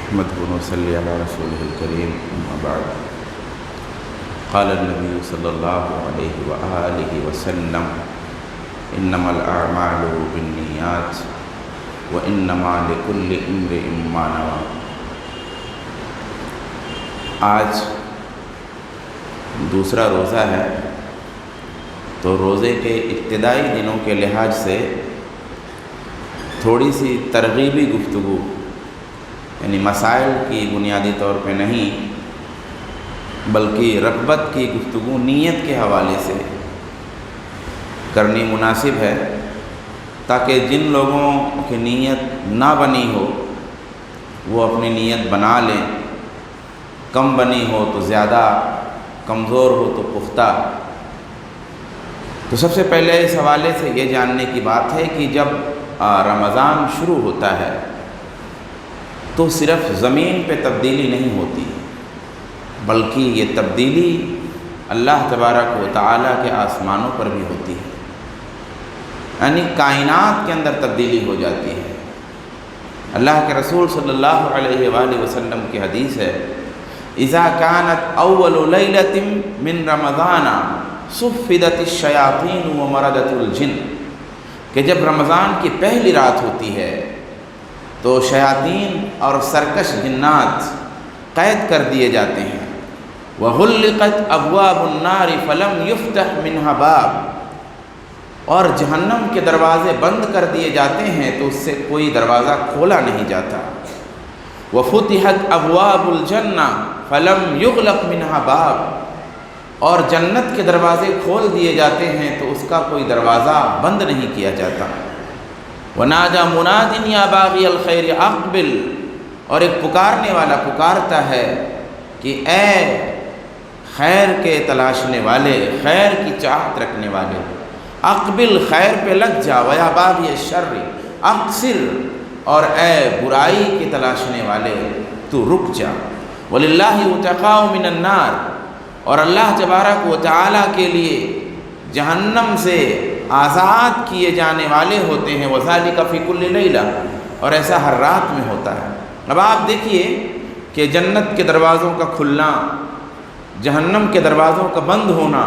نحمده ونصلي على رسوله الكريم أما بعد قال النبي صلى الله عليه وآله وسلم إنما الأعمال بالنيات وإنما لكل امرئ ما نوى۔ آج دوسرا روزہ ہے، تو روزے کے ابتدائی دنوں کے لحاظ سے تھوڑی سی ترغیبی گفتگو، یعنی مسائل کی بنیادی طور پہ نہیں بلکہ رغبت کی گفتگو نیت کے حوالے سے کرنی مناسب ہے، تاکہ جن لوگوں کی نیت نہ بنی ہو وہ اپنی نیت بنا لیں، کم بنی ہو تو زیادہ، کمزور ہو تو پختہ۔ تو سب سے پہلے اس حوالے سے یہ جاننے کی بات ہے کہ جب رمضان شروع ہوتا ہے تو صرف زمین پہ تبدیلی نہیں ہوتی، بلکہ یہ تبدیلی اللہ تبارک و تعالیٰ کے آسمانوں پر بھی ہوتی ہے، یعنی کائنات کے اندر تبدیلی ہو جاتی ہے۔ اللہ کے رسول صلی اللہ علیہ وآلہ وسلم کی حدیث ہے، اذا كانت اول لیلۃ من رمضان صفدت الشیاطین ومردت الجن، کہ جب رمضان کی پہلی رات ہوتی ہے تو شیاطین اور سرکش جنات قید کر دیے جاتے ہیں۔ وغلقت ابواب النار فلم یفتح منها باب، اور جہنم کے دروازے بند کر دیے جاتے ہیں تو اس سے کوئی دروازہ کھولا نہیں جاتا۔ وفتحت ابواب الجنہ فلم یغلق منها باب، اور جنت کے دروازے کھول دیے جاتے ہیں تو اس کا کوئی دروازہ بند نہیں کیا جاتا۔ ونادى مناد یا باغی الخیر اقبل، اور ایک پکارنے والا پکارتا ہے کہ اے خیر کے تلاشنے والے، خیر کی چاہت رکھنے والے، اقبل، خیر پہ لگ جا، ویا باغی الشر اقصر، اور اے برائی کے تلاشنے والے تو رک جا۔ وللہ اتقاء من النار، اور اللہ تبارک و تعالیٰ کے لیے جہنم سے آزاد کیے جانے والے ہوتے ہیں، وذالک فی کل لیلہ، اور ایسا ہر رات میں ہوتا ہے۔ اب آپ دیکھیے کہ جنت کے دروازوں کا کھلنا، جہنم کے دروازوں کا بند ہونا،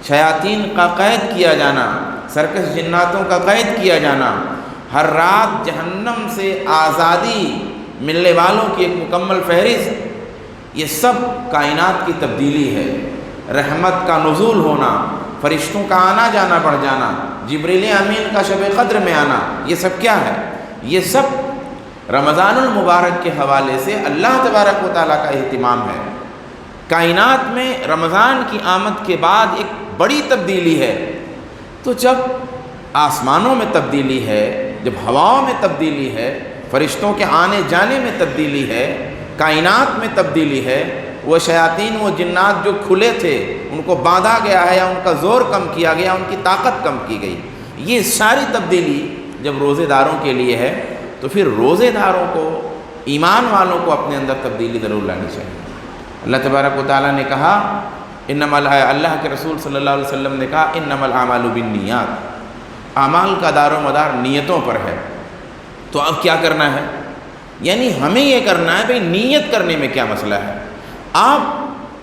شیاطین کا قید کیا جانا، سرکش جناتوں کا قید کیا جانا، ہر رات جہنم سے آزادی ملنے والوں کی ایک مکمل فہرست، یہ سب کائنات کی تبدیلی ہے۔ رحمت کا نزول ہونا، فرشتوں کا آنا جانا بڑھ جانا، جبریل امین کا شب قدر میں آنا، یہ سب کیا ہے؟ یہ سب رمضان المبارک کے حوالے سے اللہ تبارک و تعالیٰ کا اہتمام ہے۔ کائنات میں رمضان کی آمد کے بعد ایک بڑی تبدیلی ہے، تو جب آسمانوں میں تبدیلی ہے، جب ہواؤں میں تبدیلی ہے، فرشتوں کے آنے جانے میں تبدیلی ہے، کائنات میں تبدیلی ہے، وہ شیاطین، وہ جنات جو کھلے تھے ان کو باندھا گیا ہے، یا ان کا زور کم کیا گیا، ان کی طاقت کم کی گئی، یہ ساری تبدیلی جب روزے داروں کے لیے ہے تو پھر روزے داروں کو، ایمان والوں کو اپنے اندر تبدیلی ضرور لانی چاہیے۔ اللہ تبارک و تعالیٰ نے کہا، اللہ کے رسول صلی اللہ علیہ وسلم نے کہا، انما الاعمال بالنیات، اعمال کا دار و مدار نیتوں پر ہے۔ تو اب کیا کرنا ہے؟ یعنی ہمیں یہ کرنا ہے بھئی نیت کرنے میں کیا مسئلہ ہے؟ آپ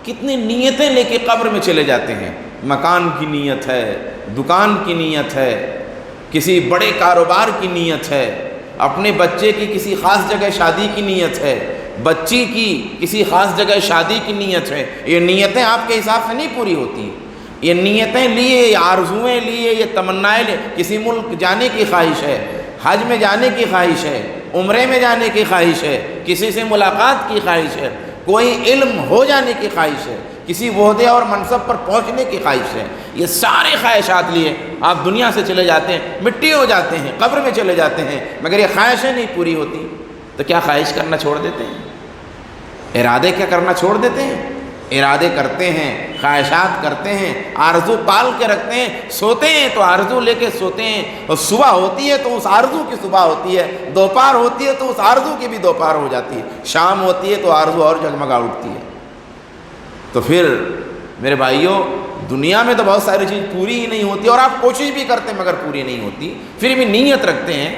کتنی نیتیں لے کے قبر میں چلے جاتے ہیں، مکان کی نیت ہے، دکان کی نیت ہے، کسی بڑے کاروبار کی نیت ہے، اپنے بچے کی کسی خاص جگہ شادی کی نیت ہے، بچی کی کسی خاص جگہ شادی کی نیت ہے۔ یہ نیتیں آپ کے حساب سے نہیں پوری ہوتی، یہ نیتیں لیے، یہ آرزویں لیے، یہ تمنائیں لیے، کسی ملک جانے کی خواہش ہے، حج میں جانے کی خواہش ہے، عمرے میں جانے کی خواہش ہے، کسی سے ملاقات کی خواہش ہے، کوئی علم ہو جانے کی خواہش ہے، کسی عہدے اور منصب پر پہنچنے کی خواہش ہے، یہ سارے خواہشات لیے آپ دنیا سے چلے جاتے ہیں، مٹی ہو جاتے ہیں، قبر میں چلے جاتے ہیں، مگر یہ خواہشیں نہیں پوری ہوتی، تو کیا خواہش کرنا چھوڑ دیتے ہیں؟ ارادے کیا کرنا چھوڑ دیتے ہیں؟ ارادے کرتے ہیں، خواہشات کرتے ہیں، آرزو پال کے رکھتے ہیں، سوتے ہیں تو آرزو لے کے سوتے ہیں، اور صبح ہوتی ہے تو اس آرزو کی صبح ہوتی ہے، دوپہر ہوتی ہے تو اس آرزو کی بھی دوپہر ہو جاتی ہے، شام ہوتی ہے تو آرزو اور جگمگا اٹھتی ہے۔ تو پھر میرے بھائیوں، دنیا میں تو بہت ساری چیز پوری ہی نہیں ہوتی، اور آپ کوشش بھی کرتے ہیں مگر پوری نہیں ہوتی، پھر بھی نیت رکھتے ہیں،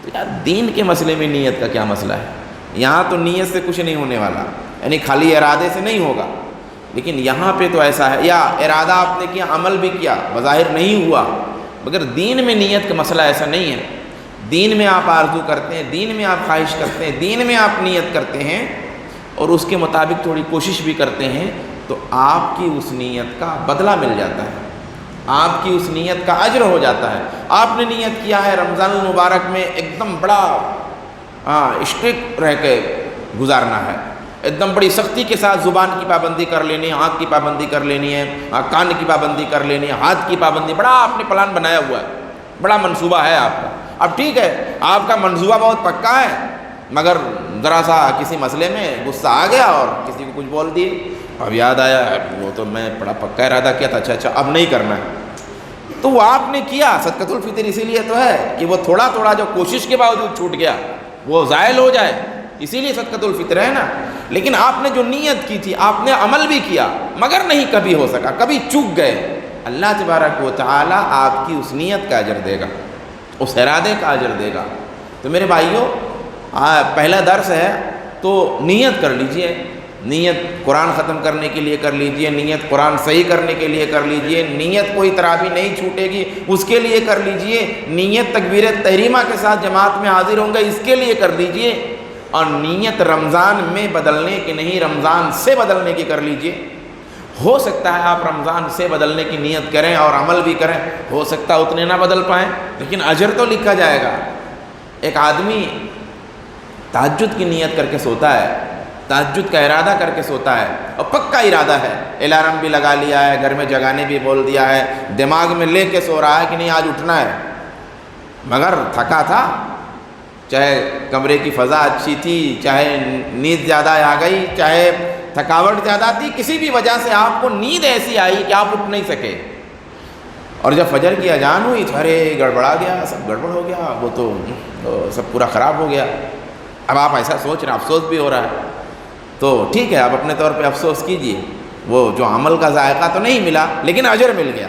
تو یار دین کے مسئلے میں نیت کا کیا مسئلہ ہے؟ یہاں تو نیت سے کچھ نہیں ہونے والا، یعنی خالی ارادے سے نہیں ہوگا، لیکن یہاں پہ تو ایسا ہے، یا ارادہ آپ نے کیا، عمل بھی کیا، بظاہر نہیں ہوا، مگر دین میں نیت کا مسئلہ ایسا نہیں ہے۔ دین میں آپ آرزو کرتے ہیں، دین میں آپ خواہش کرتے ہیں، دین میں آپ نیت کرتے ہیں اور اس کے مطابق تھوڑی کوشش بھی کرتے ہیں، تو آپ کی اس نیت کا بدلہ مل جاتا ہے، آپ کی اس نیت کا اجر ہو جاتا ہے۔ آپ نے نیت کیا ہے رمضان المبارک میں ایک دم بڑا اسٹرکٹ رہ کے گزارنا ہے، ایک دم بڑی سختی کے ساتھ زبان کی پابندی کر لینی ہے، آنکھ کی پابندی کر لینی ہے، کان کی پابندی کر لینی ہے، ہاتھ کی پابندی، بڑا آپ نے پلان بنایا ہوا ہے، بڑا منصوبہ ہے آپ کا۔ اب ٹھیک ہے، آپ کا منصوبہ بہت پکا ہے، مگر ذرا سا کسی مسئلے میں غصہ آ گیا اور کسی کو کچھ بول دیے، اب یاد آیا وہ تو میں بڑا پکا ارادہ کیا تھا، اچھا اب نہیں کرنا ہے، تو وہ آپ نے کیا۔ صدقۃ الفطر اسی لیے تو ہے کہ وہ تھوڑا تھوڑا جو کوشش کے باوجود چھوٹ گیا وہ زائل ہو جائے، اسی لیے صدقۃ الفطر ہے نا۔ لیکن آپ نے جو نیت کی تھی، آپ نے عمل بھی کیا، مگر نہیں کبھی ہو سکا، کبھی چوک گئے، اللہ تبارک و تعالی آپ کی اس نیت کا اجر دے گا، اس ارادے کا اجر دے گا۔ تو میرے بھائیوں، پہلا درس ہے تو نیت کر لیجئے، نیت قرآن ختم کرنے کے لیے کر لیجئے، نیت قرآن صحیح کرنے کے لیے کر لیجئے، نیت کوئی طرح بھی نہیں چھوٹے گی اس کے لیے کر لیجئے، نیت تکبیر تحریمہ کے ساتھ جماعت میں حاضر ہوں گے اس کے لیے کر لیجئے، اور نیت رمضان میں بدلنے کی نہیں، رمضان سے بدلنے کی کر لیجئے۔ ہو سکتا ہے آپ رمضان سے بدلنے کی نیت کریں اور عمل بھی کریں، ہو سکتا ہے اتنے نہ بدل پائیں، لیکن اجر تو لکھا جائے گا۔ ایک آدمی تہجد کی نیت کر کے سوتا ہے، تہجد کا ارادہ کر کے سوتا ہے، اور پکا ارادہ ہے، الارم بھی لگا لیا ہے، گھر میں جگانے بھی بول دیا ہے، دماغ میں لے کے سو رہا ہے کہ نہیں آج اٹھنا ہے، مگر تھکا تھا، چاہے کمرے کی فضا اچھی تھی، چاہے نیند زیادہ آ گئی، چاہے تھکاوٹ زیادہ تھی، کسی بھی وجہ سے آپ کو نیند ایسی آئی کہ آپ اٹھ نہیں سکے، اور جب فجر کی اذان ہوئی تو ارے گڑبڑا گیا، سب گڑبڑ ہو گیا، وہ تو سب پورا خراب ہو گیا۔ اب آپ ایسا سوچ رہے ہیں، افسوس بھی ہو رہا ہے، تو ٹھیک ہے آپ اپنے طور پہ افسوس کیجئے، وہ جو عمل کا ذائقہ تو نہیں ملا لیکن اجر مل گیا۔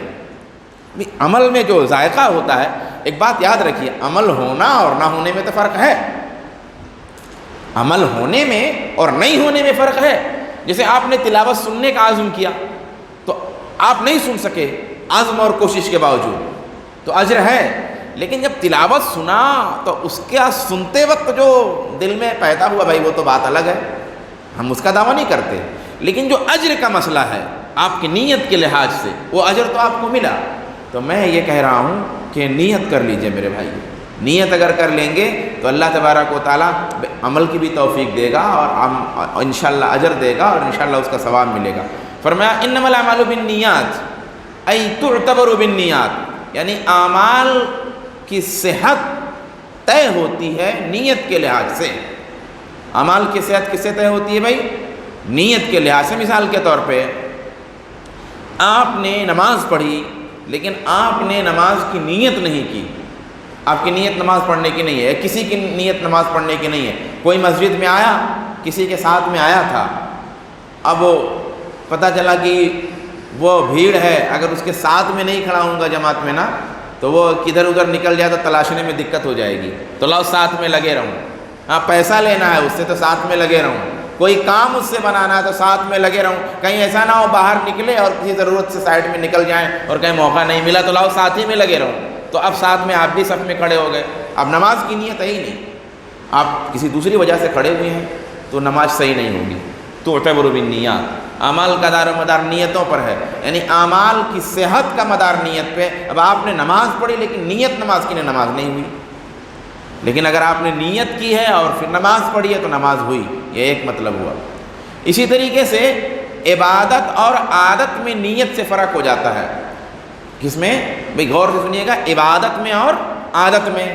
عمل میں جو ذائقہ ہوتا ہے، ایک بات یاد رکھیے، عمل ہونا اور نہ ہونے میں تو فرق ہے، عمل ہونے میں اور نہیں ہونے میں فرق ہے۔ جیسے آپ نے تلاوت سننے کا عزم کیا تو آپ نہیں سن سکے عزم اور کوشش کے باوجود، تو اجر ہے، لیکن جب تلاوت سنا تو اس کا سنتے وقت جو دل میں پیدا ہوا، بھائی وہ تو بات الگ ہے، ہم اس کا دعویٰ نہیں کرتے، لیکن جو اجر کا مسئلہ ہے آپ کی نیت کے لحاظ سے، وہ اجر تو آپ کو ملا۔ تو میں یہ کہہ رہا ہوں کہ نیت کر لیجئے میرے بھائی، نیت اگر کر لیں گے تو اللہ تبارک و تعالیٰ عمل کی بھی توفیق دے گا اور انشاءاللہ اجر دے گا اور انشاءاللہ اس کا ثواب ملے گا۔ فرمایا انما الاعمال بالنیات ای تعتبر بالنیات، یعنی اعمال کی صحت طے ہوتی ہے نیت کے لحاظ سے۔ اعمال کی صحت کس سے طے ہوتی ہے بھائی؟ نیت کے لحاظ سے۔ مثال کے طور پہ آپ نے نماز پڑھی لیکن آپ نے نماز کی نیت نہیں کی، آپ کی نیت نماز پڑھنے کی نہیں ہے، کسی کی نیت نماز پڑھنے کی نہیں ہے، کوئی مسجد میں آیا، کسی کے ساتھ میں آیا تھا، اب وہ پتہ چلا کہ وہ بھیڑ ہے، اگر اس کے ساتھ میں نہیں کھڑا ہوں گا جماعت میں نا تو وہ کدھر ادھر نکل جائے تو تلاشنے میں دقت ہو جائے گی، تو لاؤ ساتھ میں لگے رہوں، ہاں پیسہ لینا ہے اس سے تو ساتھ میں لگے رہوں، کوئی کام اس سے بنانا ہے تو ساتھ میں لگے رہوں، کہیں ایسا نہ ہو باہر نکلے اور کسی ضرورت سے سائڈ میں نکل جائیں اور کہیں موقع نہیں ملا تو لاؤ ساتھ ہی میں لگے رہوں، تو اب ساتھ میں آپ بھی صف میں کھڑے ہو گئے، اب نماز کی نیت ہے ہی نہیں، آپ کسی دوسری وجہ سے کھڑے ہوئے ہیں تو نماز صحیح نہیں ہوگی۔ تو تعتبر بالنیات، اعمال کا دار و مدار نیتوں پر ہے، یعنی اعمال کی صحت کا مدار نیت پہ۔ اب آپ نے نماز پڑھی لیکن نیت نماز کی نماز نہیں ہوئی، لیکن اگر آپ نے نیت کی ہے اور پھر نماز پڑھی ہے تو نماز ہوئی، یہ ایک مطلب ہوا۔ اسی طریقے سے عبادت اور عادت میں نیت سے فرق ہو جاتا ہے۔ کس میں؟ بھئی غور سے سنیے گا، عبادت میں اور عادت میں۔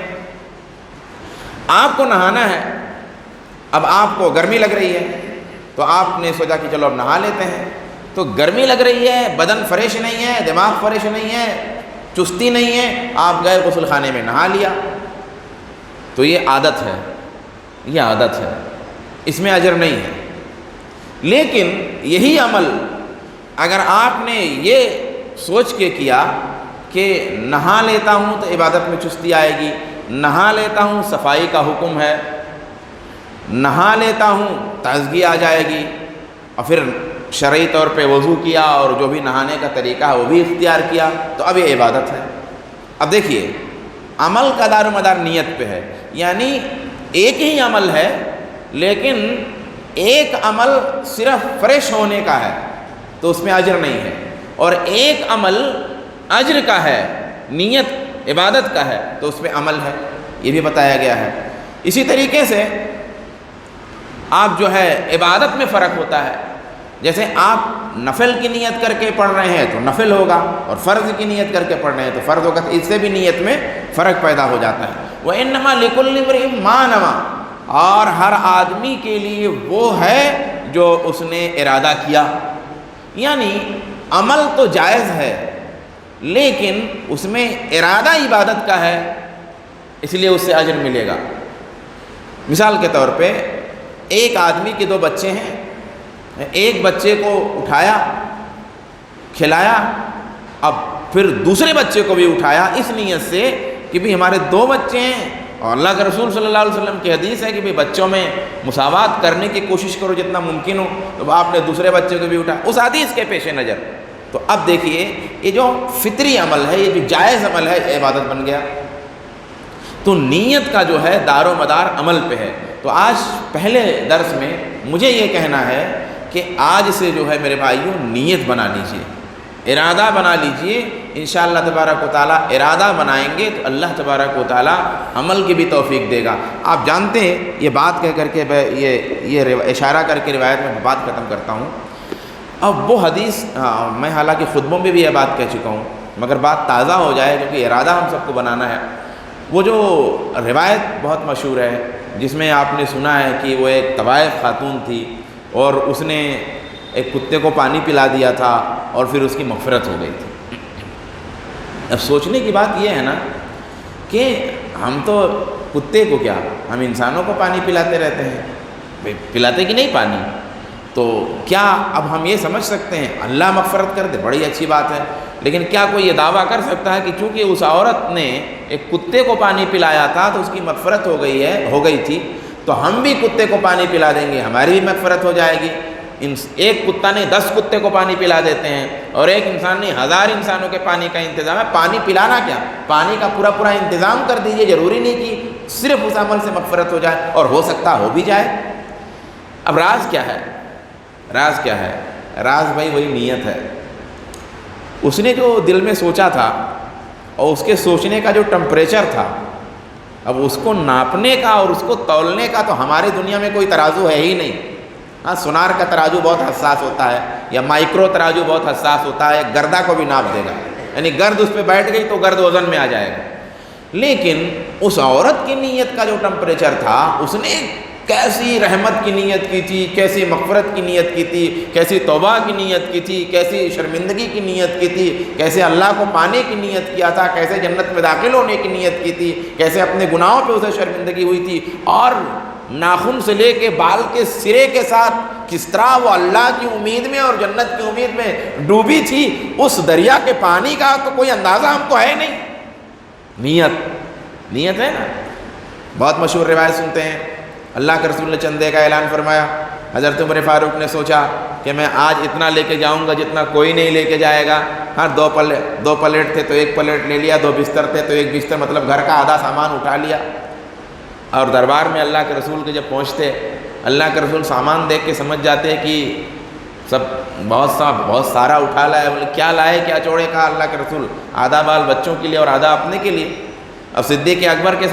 آپ کو نہانا ہے، اب آپ کو گرمی لگ رہی ہے تو آپ نے سوچا کہ چلو اب نہا لیتے ہیں، تو گرمی لگ رہی ہے، بدن فریش نہیں ہے، دماغ فریش نہیں ہے، چستی نہیں ہے، آپ گئے غسل خانے میں نہا لیا، تو یہ عادت ہے، یہ عادت ہے، اس میں اجر نہیں ہے۔ لیکن یہی عمل اگر آپ نے یہ سوچ کے کیا کہ نہا لیتا ہوں تو عبادت میں چستی آئے گی، نہا لیتا ہوں صفائی کا حکم ہے، نہا لیتا ہوں تازگی آ جائے گی، اور پھر شرعی طور پہ وضو کیا اور جو بھی نہانے کا طریقہ ہے وہ بھی اختیار کیا، تو اب یہ عبادت ہے۔ اب دیکھیے عمل کا دار و مدار نیت پہ ہے، یعنی ایک ہی عمل ہے لیکن ایک عمل صرف فریش ہونے کا ہے تو اس میں اجر نہیں ہے، اور ایک عمل اجر کا ہے، نیت عبادت کا ہے تو اس میں عمل ہے، یہ بھی بتایا گیا ہے۔ اسی طریقے سے آپ جو ہے عبادت میں فرق ہوتا ہے، جیسے آپ نفل کی نیت کر کے پڑھ رہے ہیں تو نفل ہوگا، اور فرض کی نیت کر کے پڑھ رہے ہیں تو فرض ہوگا، تو اس سے بھی نیت میں فرق پیدا ہو جاتا ہے۔ وَإِنَّمَا لِكُلِّ امْرِئٍ مَّا نَوَىٰ، اور ہر آدمی کے لیے وہ ہے جو اس نے ارادہ کیا، یعنی عمل تو جائز ہے لیکن اس میں ارادہ عبادت کا ہے، اس لیے اس سے اجر ملے گا۔ مثال کے طور پہ ایک آدمی کے 2 بچے ہیں، ایک بچے کو اٹھایا کھلایا، اب پھر دوسرے بچے کو بھی اٹھایا اس نیت سے کہ بھی ہمارے 2 بچے ہیں، اور اللہ کے رسول صلی اللہ علیہ وسلم کی حدیث ہے کہ بھی بچوں میں مساوات کرنے کی کوشش کرو جتنا ممکن ہو، تو آپ نے دوسرے بچے کو بھی اٹھایا اس حدیث کے پیش نظر۔ تو اب دیکھیے یہ جو فطری عمل ہے، یہ جو جائز عمل ہے، یہ عبادت بن گیا۔ تو نیت کا جو ہے دار و مدار عمل پہ ہے۔ تو آج پہلے درس میں مجھے یہ کہنا ہے کہ آج سے جو ہے میرے بھائیوں نیت بنا لیجئے، ارادہ بنا لیجئے، انشاءاللہ تبارک و تعالیٰ ارادہ بنائیں گے تو اللہ تبارک و تعالیٰ عمل کی بھی توفیق دے گا۔ آپ جانتے ہیں یہ بات کہہ کر کے یہ اشارہ کر کے روایت میں بات ختم کرتا ہوں۔ اب وہ حدیث میں حالانکہ خطبوں میں بھی یہ بات کہہ چکا ہوں، مگر بات تازہ ہو جائے کیونکہ ارادہ ہم سب کو بنانا ہے۔ وہ جو روایت بہت مشہور ہے جس میں آپ نے سنا ہے کہ وہ ایک طوائف خاتون تھی اور اس نے ایک کتے کو پانی پلا دیا تھا اور پھر اس کی مغفرت ہو گئی تھی۔ اب سوچنے کی بات یہ ہے نا کہ ہم تو کتے کو کیا، ہم انسانوں کو پانی پلاتے رہتے ہیں، پلاتے کہ نہیں پانی، تو کیا اب ہم یہ سمجھ سکتے ہیں اللہ مغفرت کر دے، بڑی اچھی بات ہے، لیکن کیا کوئی یہ دعویٰ کر سکتا ہے کہ چونکہ اس عورت نے ایک کتے کو پانی پلایا تھا تو اس کی مغفرت ہو گئی تھی، تو ہم بھی کتے کو پانی پلا دیں گے، ہماری بھی مغفرت ہو جائے گی؟ ایک کتا نے 10 کتے کو پانی پلا دیتے ہیں، اور ایک انسان نے 1000 انسانوں کے پانی کا انتظام ہے۔ پانی پلانا کیا، پانی کا پورا انتظام کر دیجئے، ضروری نہیں کہ صرف اس عمل سے مغفرت ہو جائے، اور ہو سکتا ہو بھی جائے۔ اب راز کیا ہے؟ راز کیا ہے؟ راز بھائی وہی نیت ہے۔ اس نے جو دل میں سوچا تھا اور اس کے سوچنے کا جو ٹمپریچر تھا، اب اس کو ناپنے کا اور اس کو تولنے کا تو ہماری دنیا میں کوئی ترازو ہے ہی نہیں۔ ہاں، سونار کا ترازو بہت حساس ہوتا ہے، یا مائکرو ترازو بہت حساس ہوتا ہے، گردہ کو بھی ناپ دے گا، یعنی گرد اس پہ بیٹھ گئی تو گرد وزن میں آ جائے گا۔ لیکن اس عورت کی نیت کا جو ٹمپریچر تھا، اس نے کیسی رحمت کی نیت کی تھی، کیسی مغفرت کی نیت کی تھی، کیسی توبہ کی نیت کی تھی، کیسی شرمندگی کی نیت کی تھی، کیسے اللہ کو پانے کی نیت کیا تھا، کیسے جنت میں داخل ہونے کی نیت کی تھی، کیسے اپنے گناہوں پہ اسے شرمندگی ہوئی تھی، اور ناخن سے لے کے بال کے سرے کے ساتھ کس طرح وہ اللہ کی امید میں اور جنت کی امید میں ڈوبی تھی، اس دریا کے پانی کا تو کوئی اندازہ ہم کو ہے نہیں۔ نیت ہے نا۔ بہت مشہور روایت سنتے ہیں، اللہ کے رسول نے چندے کا اعلان فرمایا، حضرت عمر فاروق نے سوچا کہ میں آج اتنا لے کے جاؤں گا جتنا کوئی نہیں لے کے جائے گا۔ ہاں، 2 پلیٹ تھے تو 1 پلیٹ لے لیا، 2 بستر تھے تو 1 بستر، مطلب گھر کا آدھا سامان اٹھا لیا۔ اور دربار میں اللہ کے رسول کے جب پہنچتے، اللہ کے رسول سامان دیکھ کے سمجھ جاتے کہ سب بہت سارا اٹھا لایا۔ بولے کیا لائے، کیا چھوڑے؟ کہا اللہ کے رسول آدھا بال بچوں کے لیے اور آدھا اپنے کے لیے۔ اب صدیق اکبر کے